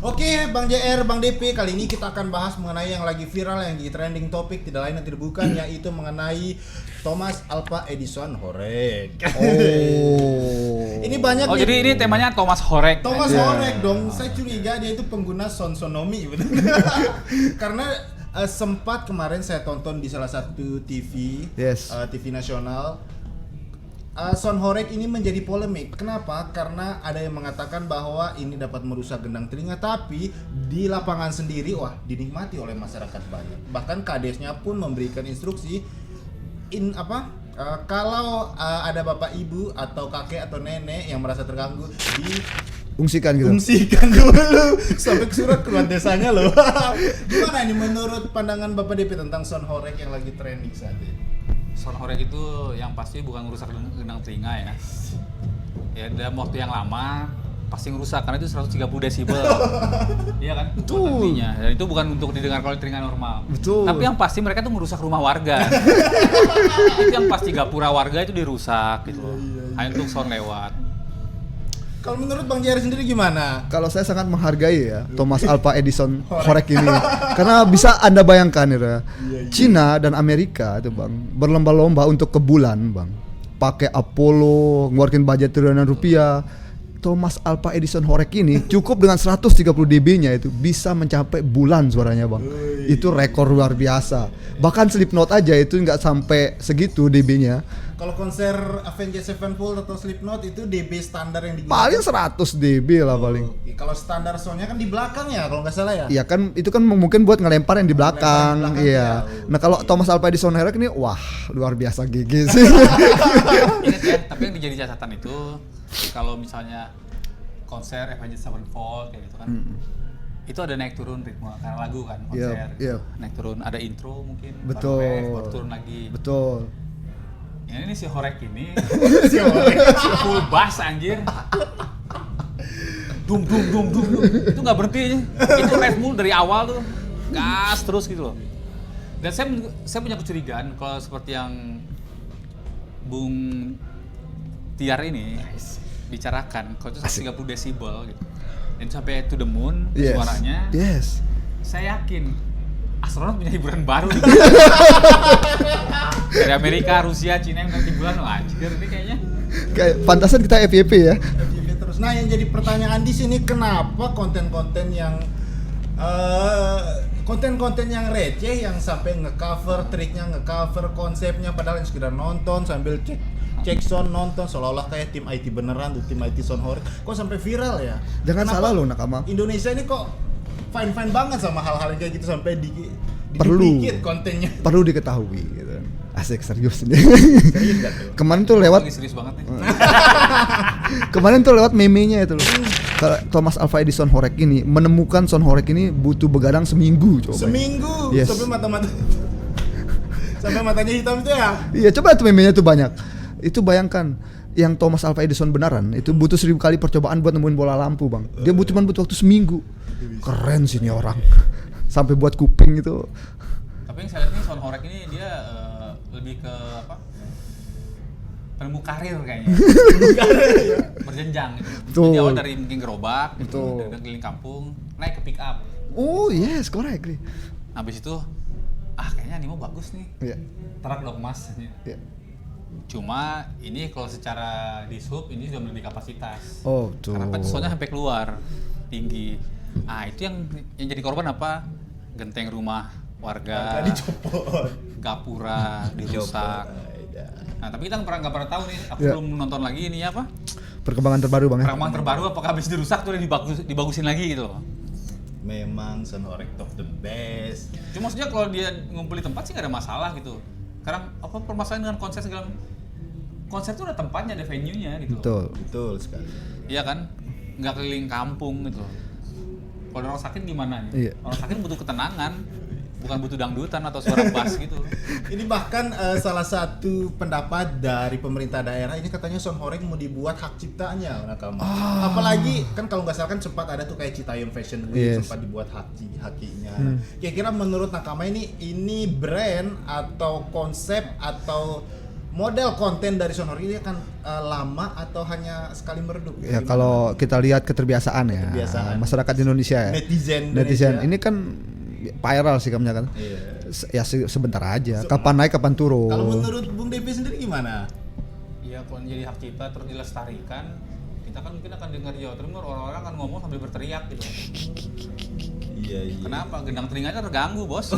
Oke, Bang JR, Bang DP, kali ini kita akan bahas mengenai yang lagi viral, yang lagi trending topik, tidak lain dan tidak bukan, yaitu mengenai Thomas Alva Edison Horek. Oh. Ini banyak nih. Jadi ini temanya Thomas Horek. Thomas Horek dong. Saya curiga dia itu pengguna Sonsonomi, betul. Karena sempat kemarin saya tonton di salah satu TV, TV nasional. Son Horek ini menjadi polemik. Kenapa? Karena ada yang mengatakan bahwa ini dapat merusak gendang telinga, tapi di lapangan sendiri dinikmati oleh masyarakat banyak. Bahkan Kadesnya pun memberikan instruksi kalau ada bapak ibu atau kakek atau nenek yang merasa terganggu Ungsikan dulu sampai surat keluar desanya loh. Gimana ini menurut pandangan Bapak DP tentang Son Horek yang lagi trending saat ini? Son Horek itu yang pasti bukan ngerusak gendang telinga ya. Ya dalam waktu yang lama pasti ngerusak karena itu 130 desibel. Iya kan? Betul. Dan itu bukan untuk didengar kalau telinga normal. Betul. Tapi yang pasti mereka tuh merusak rumah warga. Itu yang pasti gapura warga itu dirusak gitu. Hanya untuk sound lewat. Kalau menurut Bang Jari sendiri gimana? Kalau saya sangat menghargai ya Thomas Alva Edison Horek ini. Karena bisa Anda bayangkan ya, Cina dan Amerika itu Bang berlomba-lomba untuk ke bulan Bang. Pakai Apollo, ngeluarin budget triliunan rupiah. Thomas Alva Edison Horek ini cukup dengan 130 dB-nya itu bisa mencapai bulan suaranya Bang. Itu rekor luar biasa. Bahkan Slipknot aja itu nggak sampai segitu dB-nya. Kalau konser Avenged Sevenfold atau Slipknot itu dB standar yang digunakan paling 100 dB lah paling. Kalau standar soundnya kan di belakang ya kalau nggak salah ya. Iya kan itu kan mungkin buat ngelempar yang di belakang. Iya. Nah kalau Thomas Alva Edison Horek ini wah luar biasa gigi sih. Ingat ya, tapi yang dijadi catatan itu kalau misalnya konser Avenged Sevenfold kayak gitu kan. Itu ada naik turun ritme karena lagu kan konser. Naik turun, ada intro mungkin. Betul. Baru turun lagi. Betul. Ya ini si Horek ini full bass anjir. Dum. Itu nggak berhenti. Itu bass mulu dari awal tuh. Gas terus gitu loh. Dan saya punya kecurigaan kalau seperti yang Bung Tiar ini bicarakan, kalau itu 130 desibel gitu. Dan sampai to the moon suaranya. Yes. Saya yakin astronot punya hiburan baru gitu. Dari Amerika, Rusia, Cina yang ganti bulan, anjir ini kayaknya. Kayak pantasan kita FYP ya. FYP terus. Nah, yang jadi pertanyaan di sini kenapa konten-konten yang receh yang sampai nge-cover triknya, nge-cover konsepnya padahal yang sekedar nonton sambil cek sound nonton seolah-olah kayak tim IT beneran tuh, tim IT Son Horek kok sampai viral ya? Jangan Kenapa salah loh Nakama. Indonesia ini kok fine banget sama hal-hal yang kayak gitu sampai perlu kontennya. Perlu diketahui gitu. Asik serius ini. Kemarin tuh lewat serius banget nih. Kemarin tuh lewat meme-nya itu loh. Kalau Thomas Alva Edison Horek ini menemukan Son Horek ini butuh begadang seminggu coba. Seminggu. Yes. Sampai matanya hitam itu ya. Iya, coba tuh meme-nya tuh banyak. Itu bayangkan yang Thomas Alva Edison beneran itu butuh 1000 kali percobaan buat nemuin bola lampu Bang. Dia butuh waktu seminggu. Keren sih ini orang. Sampai buat kuping itu. Tapi yang saya lihat nih Son Horek ini dia lebih ke penemu karir kayaknya. Berjenjang gitu. Betul. Jadi awal dari mungkin gerobak, betul. Dari keliling kampung, naik ke pick up. Oh yes, correct. Habis itu kayaknya animo bagus nih. Iya. Terak dong mas. Iya. Cuma ini kalau secara di sub ini sudah melebihi kapasitas. Oh, tuh. Karena kan soalnya sampai keluar tinggi. Itu yang jadi korban apa? Genteng rumah warga dicopot, gapura dirusak. Nah, tapi kita nggak pernah tahu nih. Aku belum nonton lagi ini apa? Perkembangan terbaru Bang. Perkembangan terbaru apakah habis dirusak tuh dibagusin lagi gitu loh. Memang Son Horek top the best. Cuma maksudnya kalau dia ngumpul di tempat sih nggak ada masalah gitu. Karena permasalahan dengan konser segala konser itu ada tempatnya, ada venue-nya gitu. Betul sekali. Iya kan? Nggak keliling kampung gitu. Kalau orang sakit gimana nih? Iya. Orang sakit butuh ketenangan, bukan butuh dangdutan atau suara bass gitu. Ini bahkan salah satu pendapat dari pemerintah daerah ini katanya Son Horek mau dibuat hak ciptanya Nakama. Apalagi kan kalau nggak salah kan sempat ada tuh kayak Citayam Fashion Week sempat dibuat hakinya. Kira-kira menurut Nakama ini brand atau konsep atau model konten dari Sound Horek ini akan lama atau hanya sekali meredup? Ya kalau kita lihat keterbiasaan ya masyarakat Indonesia ya. Netizen ini kan viral sih kamunya kan. Ya sebentar aja. Kapan naik kapan turun. Kalau menurut Bung Devi sendiri gimana? Ya kalau jadi hak cipta terus dilestarikan, kita kan mungkin akan dengar Jawa Timur orang-orang akan ngomong sambil berteriak gitu. Iya. Kenapa? Gendang telinganya terganggu, Bos.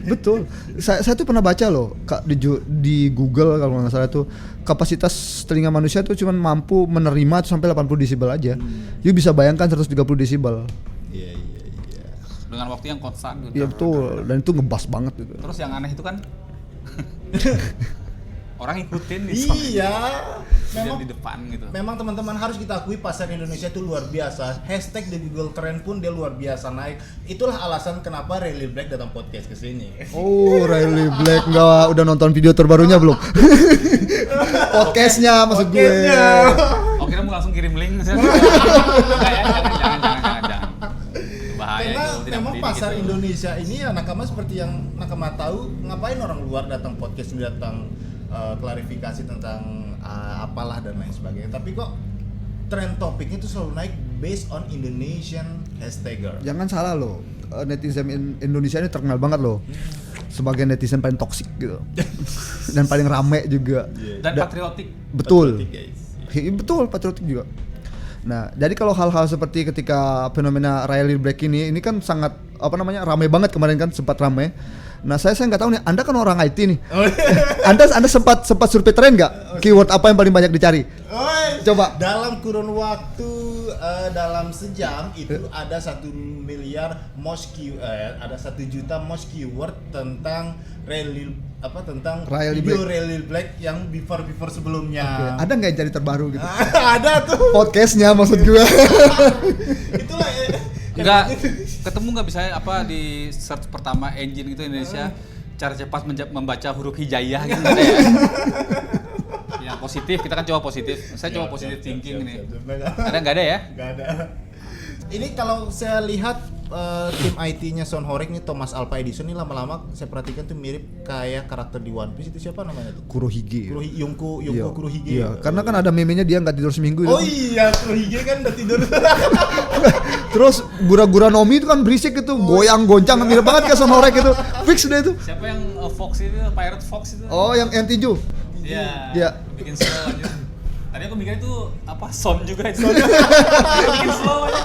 Betul. Saya tuh pernah baca loh di Google kalau nggak salah tuh kapasitas telinga manusia tuh cuma mampu menerima tuh sampai 80 desibel aja. You bisa bayangkan 130 desibel. Iya. Dengan waktu yang konstan gitu. Iya betul, dan itu ngebas banget gitu. Terus yang aneh itu kan orang ikutin nih. Iya. Memang di depan gitu. Memang teman-teman harus kita akui pasar Indonesia itu luar biasa. Hashtag di Google Trend pun dia luar biasa naik. Itulah alasan kenapa Riley Black datang podcast ke sini. Oh, Riley Black udah nonton video terbarunya belum? Podcastnya maksud gue. Oh, kira mau langsung kirim link. Jangan. Bahaya Karena itu, memang pasar gitu. Indonesia ini ya nakama seperti yang nakama tahu, ngapain orang luar datang podcast ini, datang klarifikasi tentang apalah dan lain sebagainya. Tapi kok trend topiknya itu selalu naik based on Indonesian hashtagger. Jangan salah loh, netizen Indonesia ini terkenal banget loh sebagai netizen paling toksik gitu dan paling rame juga. Dan patriotik. Betul. Patriotik, betul, patriotik juga. Nah, jadi kalau hal-hal seperti ketika fenomena Riley Black ini kan sangat ramai banget kemarin kan, sempat ramai. Nah, saya nggak tahu nih, Anda kan orang IT nih. Anda sempat survei tren nggak? Keyword apa yang paling banyak dicari? Coba. Dalam kurun waktu dalam sejam itu ada 1 miliar ada 1 juta most keyword tentang tentang video Riley Black yang before sebelumnya. Ada nggak yang cari terbaru gitu? Ada tuh. Podcastnya maksud gue. Itulah. Enggak ketemu nggak bisa di search pertama engine gitu Indonesia cara cepat membaca huruf hijaiyah gitu nggak ada ya? Yang positif kita kan coba positif. Saya coba positive thinking nih. Ada nggak ada ya? Nggak ada. Ini kalau saya lihat tim IT-nya Sound Horek nih, Thomas Alva Edison ini lama-lama saya perhatikan tuh mirip kayak karakter di One Piece. Itu siapa namanya tuh? Kurohige. Yonko Kurohige. Iya, karena kan ada meme-nya dia nggak tidur seminggu. Oh iya, Kurohige kan udah tidur. Terus gura-gura Nomi itu kan berisik gitu, goyang-goncang, mirip banget kayak Sound Horek itu. Fix deh itu. Siapa yang Fox itu, Pirate Fox itu? Oh, yang tinju. Iya. Bikin slow aja. Tadi aku mikir itu sound juga itu. Bikin slow aja.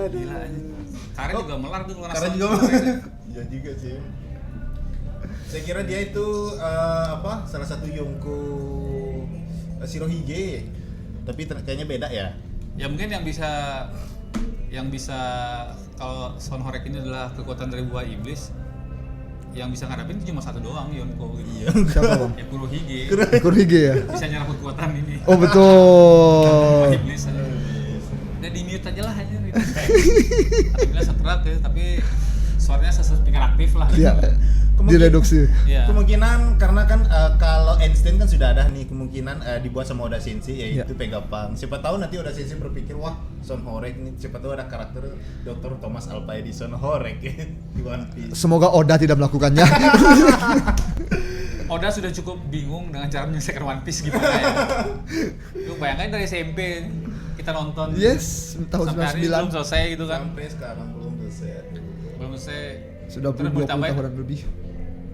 Gila aja. Karen juga melar tuh Karen juga. Iya juga sih. Saya kira dia itu salah satu Yonko Shirohige. Tapi kayaknya beda ya. Ya mungkin yang bisa kalau Sound Horek ini adalah kekuatan dari buah iblis. Yang bisa ngadapin itu cuma satu doang, Yonko gitu. Iya. Siapa bang? Ya Kurohige. Kurohige ya? Bisa nyerap kekuatan ini. Oh betul. Buah iblis aja. Udah di mute aja lah aja gitu. Alhamdulillah seterak ya, tapi suaranya speaker aktif lah. Iya. Direduksi. Ya. Kemungkinan karena kan kalau Einstein kan sudah ada nih, kemungkinan dibuat sama Oda Sensei yaitu Vegapunk. Siapa tahu nanti Oda Sensei berpikir wah Sound Horek nih, siapa tahu ada karakter Dr. Thomas Alva Edison Horek di One Piece. Semoga Oda tidak melakukannya. Oda sudah cukup bingung dengan cara menyelesaikan One Piece gimana ya. Lu bayangkan dari SMP kita nonton. Yes, tahun 99 belum selesai gitu kan. Sampai sekarang belum selesai. Sudah 20 tahunan lebih.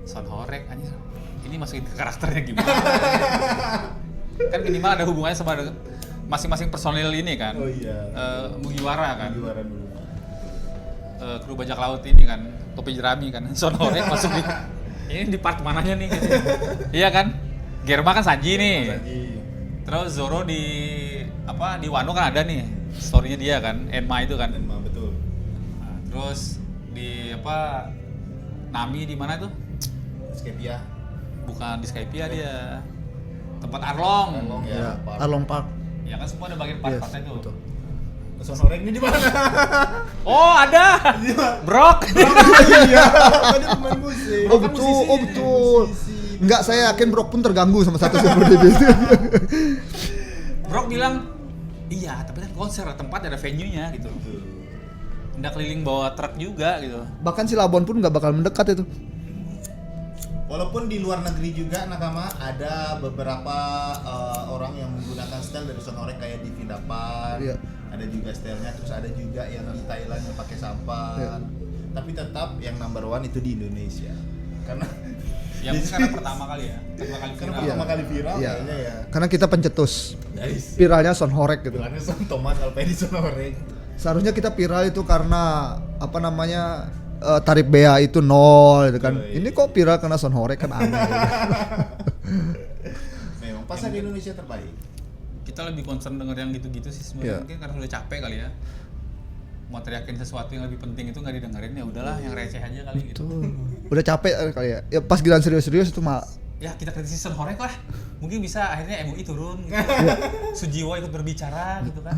Sound Horek anjir. Ini masukin ke karakternya gimana? Kan minimal ada hubungannya sama masing-masing personil ini kan. Oh iya. Mugiwara kan. Mugiwara dulu. Kru bajak laut ini kan, topi jerami kan. Sound Horek masuk ini di part mananya nih gitu. Iya kan? Germa kan Sanji nih. Terus Zoro di Wano kan ada nih. Story-nya dia kan, Enma itu kan. Enma betul. Nah, terus di Nami di mana tuh? Skypia. Bukan di Skypia dia. Tempat Arlong. Ya, Arlong Park. Ya kan semua ada bagian part-partnya tuh. Betul. Sound Horek ini di mana? Oh, ada. Brok. Iya. Tadi pemain musik. Oh betul, oh betul. Enggak, saya yakin Brok pun terganggu sama satu seperti itu. Brok bilang, iya, tapi kan konser, tempat ada venue-nya gitu. Nggak keliling bawa truk juga gitu. Bahkan si Labon pun nggak bakal mendekat itu. Walaupun di luar negeri juga nakama ada beberapa orang yang menggunakan style dari Son Horeg kayak di Vindapan, ada juga stylenya, terus ada juga yang di Thailand yang pakai sampan. Tapi tetap yang number one itu di Indonesia, karena ya mungkin karena pertama kali viral kayaknya ya. Karena kita pencetus viralnya Son Horeg gitu. Bilangnya Thomas Alva Edison Horeg. Seharusnya kita viral itu karena apa namanya tarif bea itu 0 gitu kan. Ini kok viral karena Son Horeg kan aneh. Memang pasar di Indonesia terbaik. Kita lebih concern denger yang gitu-gitu sih sebenarnya. Mungkin karena udah capek kali ya. Mau teriakin sesuatu yang lebih penting itu nggak didengerin, ya udahlah yang receh aja kali gitu. Udah capek kali ya. Ya pas giliran serius-serius itu mah ya kita kritisi Son Horeg lah. Mungkin bisa akhirnya MUI turun gitu. Sujiwo ikut berbicara gitu kan.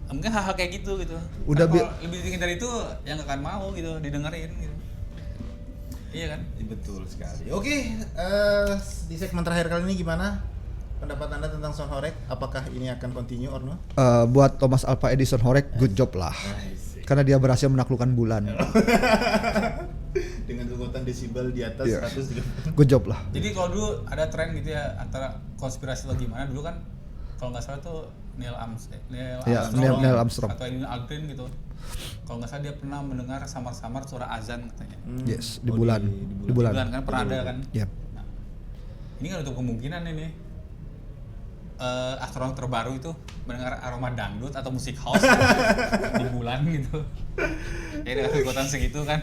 Mungkin hal-hal kayak gitu. Udah kalau lebih tinggi dari itu ya nggak akan mau gitu didengerin gitu. Iya kan? Betul sekali. Oke, di segmen terakhir kali ini gimana pendapat Anda tentang Son Horeg? Apakah ini akan continue or no? Buat Thomas Alva Edison Horeg, good job lah. Karena dia berhasil menaklukkan bulan. Dengan kekuatan desibel di atas 100. Good job lah. Jadi kalau dulu ada tren gitu ya antara konspirasi atau gimana, dulu kan kalau nggak salah tuh Neil Armstrong atau Edwin Aldrin gitu. Kalau nggak salah dia pernah mendengar samar-samar suara azan katanya. Yes, di bulan. Di bulan kan pernah ada kan. Yep. Nah, ini kan untuk kemungkinan ini astronot terbaru itu mendengar aroma dangdut atau musik house di bulan gitu. Ya dengan kekuatan segitu kan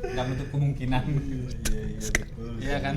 nggak menutup kemungkinan. Iya, betul. Iya kan.